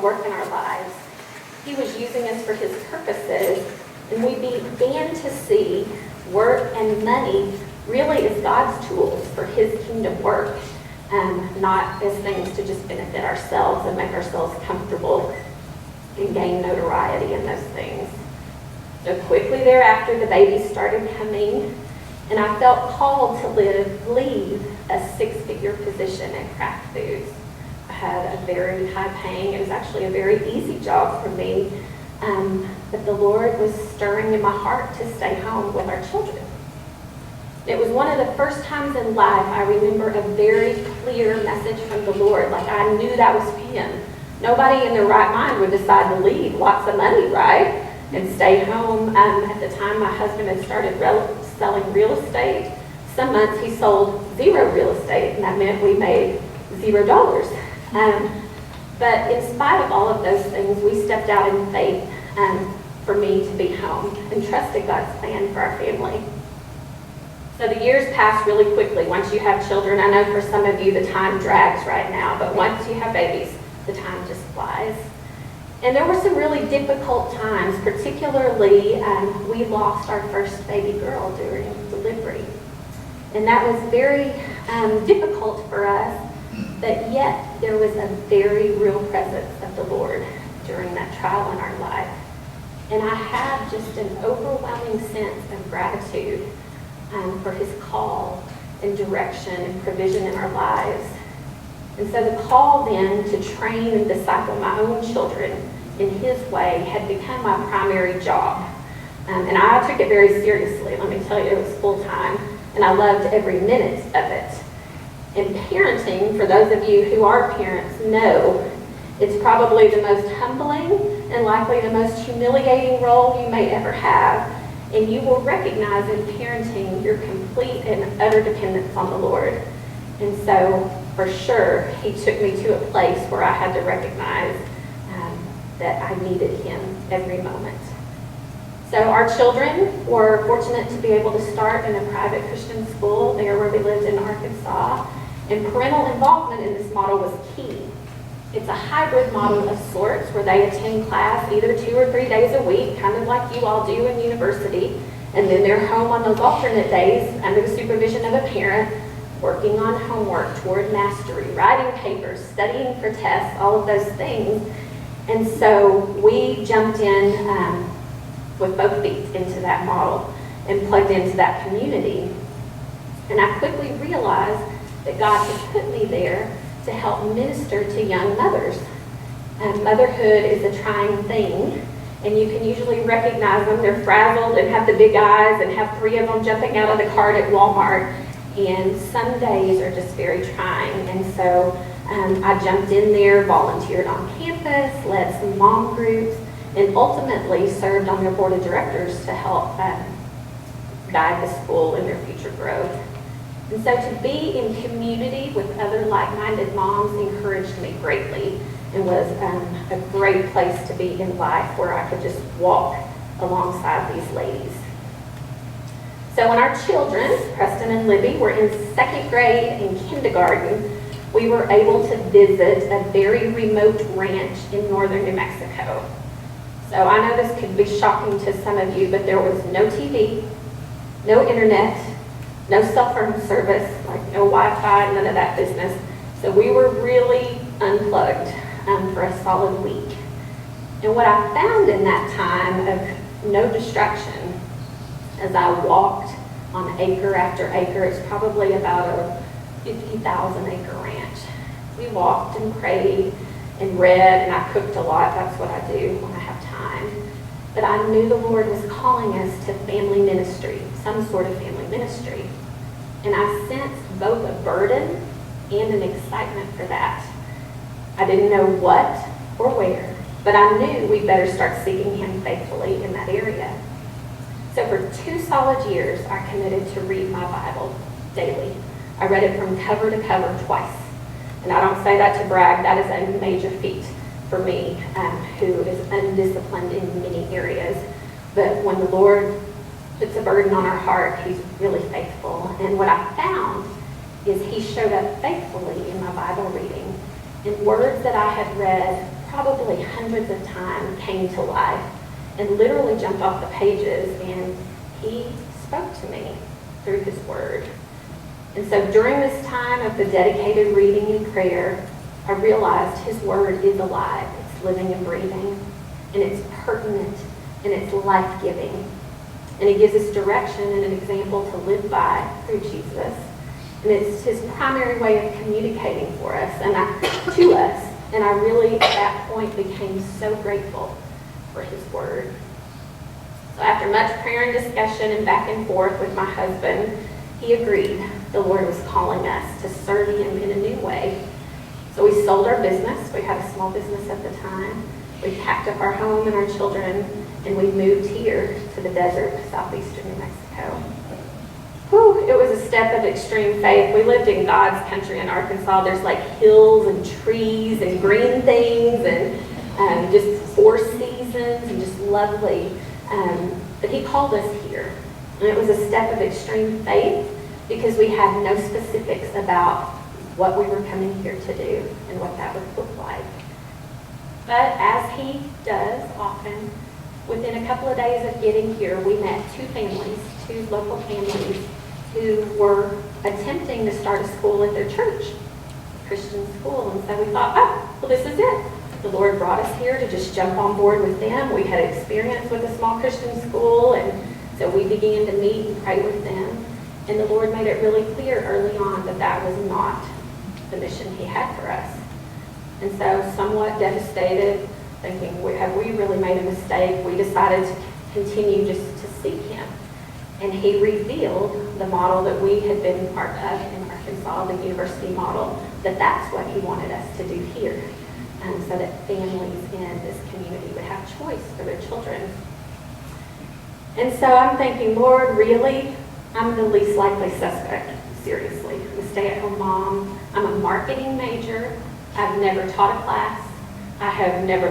work in our lives. He was using us for his purposes, and we began to see work and money really as God's tools for his kingdom work, not as things to just benefit ourselves and make ourselves comfortable and gain notoriety in those things. So quickly thereafter, the babies started coming, and I felt called to leave a six-figure position at Kraft Foods. I had a very high-paying, it was actually a very easy job for me, but the Lord was stirring in my heart to stay home with our children. It was one of the first times in life I remember a very clear message from the Lord, like I knew that was him. Nobody in their right mind would decide to leave lots of money, right? And stay home. At the time, my husband had started selling real estate. Some months he sold zero real estate, and that meant we made $0. But in spite of all of those things, we stepped out in faith for me to be home and trusted God's plan for our family. So the years pass really quickly once you have children. I know for some of you the time drags right now, but once you have babies, the time just flies. And there were some really difficult times, particularly we lost our first baby girl during delivery. And that was very difficult for us, but yet there was a very real presence of the Lord during that trial in our life. And I have just an overwhelming sense of gratitude for his call and direction and provision in our lives. And so the call then to train and disciple my own children in his way had become my primary job. And I took it very seriously. Let me tell you, it was full-time, and I loved every minute of it. And parenting, for those of you who are parents, know it's probably the most humbling and likely the most humiliating role you may ever have. And you will recognize in parenting your complete and utter dependence on the Lord. And so, for sure, he took me to a place where I had to recognize that I needed him every moment. So our children were fortunate to be able to start in a private Christian school there where we lived in Arkansas. And parental involvement in this model was key. It's a hybrid model of sorts where they attend class either 2 or 3 days a week, kind of like you all do in university, and then they're home on those alternate days under the supervision of a parent, working on homework toward mastery, writing papers, studying for tests, all of those things. And so we jumped in with both feet into that model and plugged into that community. And I quickly realized that God had put me there to help minister to young mothers. Motherhood is a trying thing, and you can usually recognize them. They're frazzled and have the big eyes and have 3 of them jumping out of the cart at Walmart. And some days are just very trying. And so I jumped in there, volunteered on campus, led some mom groups, and ultimately served on their board of directors to help guide the school in their future growth. And so to be in community with other like-minded moms encouraged me greatly and was a great place to be in life where I could just walk alongside these ladies. So when our children, Preston and Libby, were in 2nd grade and kindergarten, we were able to visit a very remote ranch in northern New Mexico. So I know this could be shocking to some of you, but there was no TV, no internet, no cell phone service, like no Wi-Fi, none of that business. So we were really unplugged for a solid week. And what I found in that time of no distraction, as I walked on acre after acre, it's probably about a 50,000 acre ranch. We walked and prayed and read, and I cooked a lot. That's what I do when I have time. But I knew the Lord was calling us to family ministry, some sort of family ministry. And I sensed both a burden and an excitement for that. I didn't know what or where, but I knew we better start seeking him faithfully in that area. So for 2 solid years, I committed to read my Bible daily. I read it from cover to cover twice. And I don't say that to brag, that is a major feat for me, who is undisciplined in many areas. But when the Lord puts a burden on our heart, he's really faithful. And what I found is he showed up faithfully in my Bible reading. In words that I had read probably hundreds of times came to life and literally jumped off the pages, and he spoke to me through his word. And so during this time of the dedicated reading and prayer, I realized his word is alive. It's living and breathing, and it's pertinent, and it's life-giving. And he gives us direction and an example to live by through Jesus. And it's his primary way of communicating for us to us. And I really, at that point, became so grateful for his word. So after much prayer and discussion and back and forth with my husband, he agreed the Lord was calling us to serve him in a new way. So we sold our business. We had a small business at the time. We packed up our home and our children, and we moved here to the desert, southeastern New Mexico. Whew, it was a step of extreme faith. We lived in God's country in Arkansas. There's like hills and trees and green things and just 4 seasons and just lovely. But he called us here. And it was a step of extreme faith because we had no specifics about what we were coming here to do and what that would look like. But as he does often, within a couple of days of getting here, we met 2 local families who were attempting to start a school at their church, a Christian school. And so we thought, well, this is it. The Lord brought us here to just jump on board with them. We had experience with a small Christian school, and so we began to meet and pray with them. And the Lord made it really clear early on that that was not the mission he had for us. And so, somewhat devastated, thinking, have we really made a mistake? We decided to continue just to seek him. And he revealed the model that we had been part of in Arkansas, the university model, that that's what he wanted us to do here. So that families in this community would have choice for their children. And so I'm thinking, Lord, really? I'm the least likely suspect, seriously. I'm a stay-at-home mom. I'm a marketing major. I've never taught a class. I have never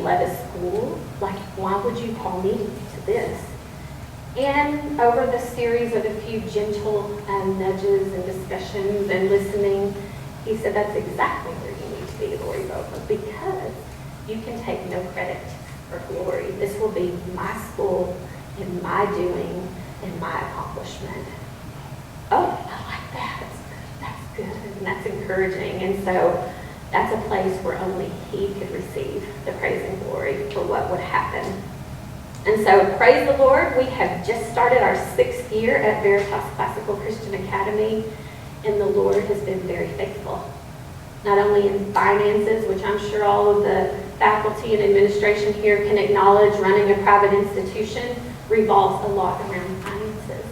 led a school. Like, why would you call me to this? And over the series of a few gentle nudges and discussions and listening, he said, that's exactly where you need to be, Lori Bova, because you can take no credit or glory. This will be my school and my doing and my accomplishment. Oh, I like that. That's good and that's encouraging. And so that's a place where only he could receive the praise and glory for what would happen. And so praise the Lord, we have just started our 6th year at Veritas Classical Christian Academy, and the Lord has been very faithful. Not only in finances, which I'm sure all of the faculty and administration here can acknowledge, running a private institution revolves a lot around finances.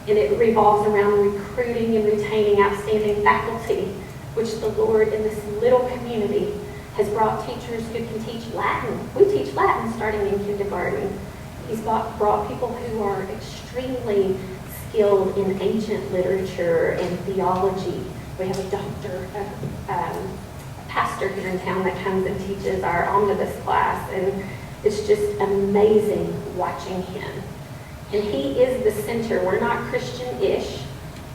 And it revolves around recruiting and retaining outstanding faculty, which the Lord in this little community has brought teachers who can teach Latin. We teach Latin starting in kindergarten. He's brought people who are extremely skilled in ancient literature and theology. We have a doctor, a pastor here in town that comes and teaches our omnibus class, and it's just amazing watching him. And he is the center. We're not Christian-ish.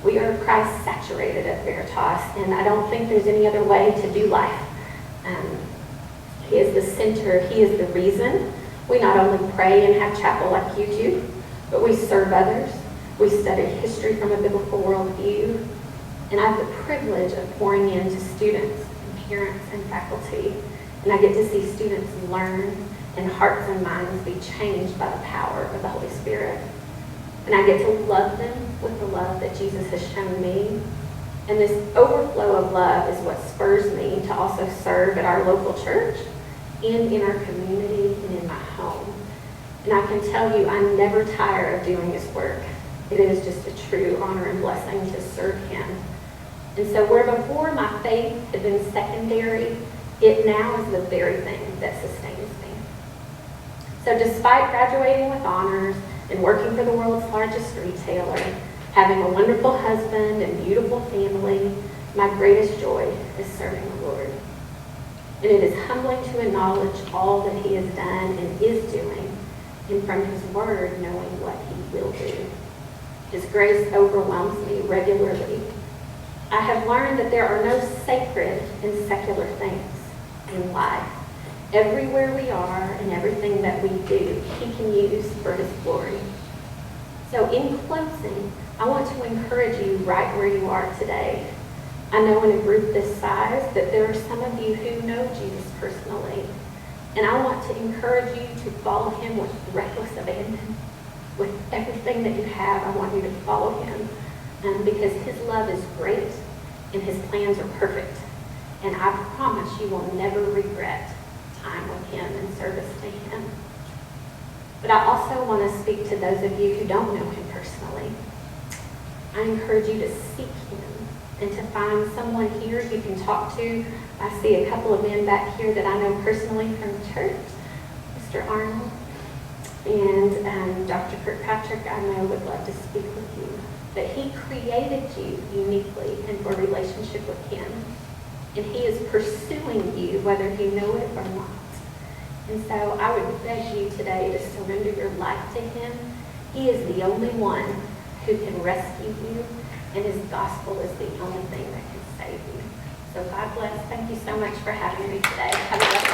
We are Christ-saturated at Veritas, and I don't think there's any other way to do life. He is the center. He is the reason. We not only pray and have chapel like you do, but we serve others. We study history from a biblical worldview. And I have the privilege of pouring into students and parents and faculty. And I get to see students learn and hearts and minds be changed by the power of the Holy Spirit. And I get to love them with the love that Jesus has shown me. And this overflow of love is what spurs me to also serve at our local church and in our community and in my home. And I can tell you, I never tire of doing this work. It is just a true honor and blessing to serve him. And so where before my faith had been secondary, it now is the very thing that sustains me. So despite graduating with honors and working for the world's largest retailer, having a wonderful husband and beautiful family, my greatest joy is serving the Lord. And it is humbling to acknowledge all that he has done and is doing, and from his word knowing what he will do. His grace overwhelms me regularly. I have learned that there are no sacred and secular things. in life. Everywhere we are and everything that we do, he can use for his glory. So in closing, I want to encourage you right where you are today. I know in a group this size that there are some of you who know Jesus personally. And I want to encourage you to follow him with reckless abandon. With everything that you have, I want you to follow him. Because his love is great and his plans are perfect. And I promise you will never regret time with him and service to him. But I also want to speak to those of you who don't know him personally. I encourage you to seek him and to find someone here you can talk to. I see a couple of men back here that I know personally from church, Mr. Arnold and Dr. Kirkpatrick, I know would love to speak with you. But he created you uniquely and for a relationship with him. And he is pursuing you whether you know it or not. And so I would beg you today to surrender your life to him. He is the only one who can rescue you, and his gospel is the only thing that can save you. So God bless. Thank you so much for having me today. Have a blessed day.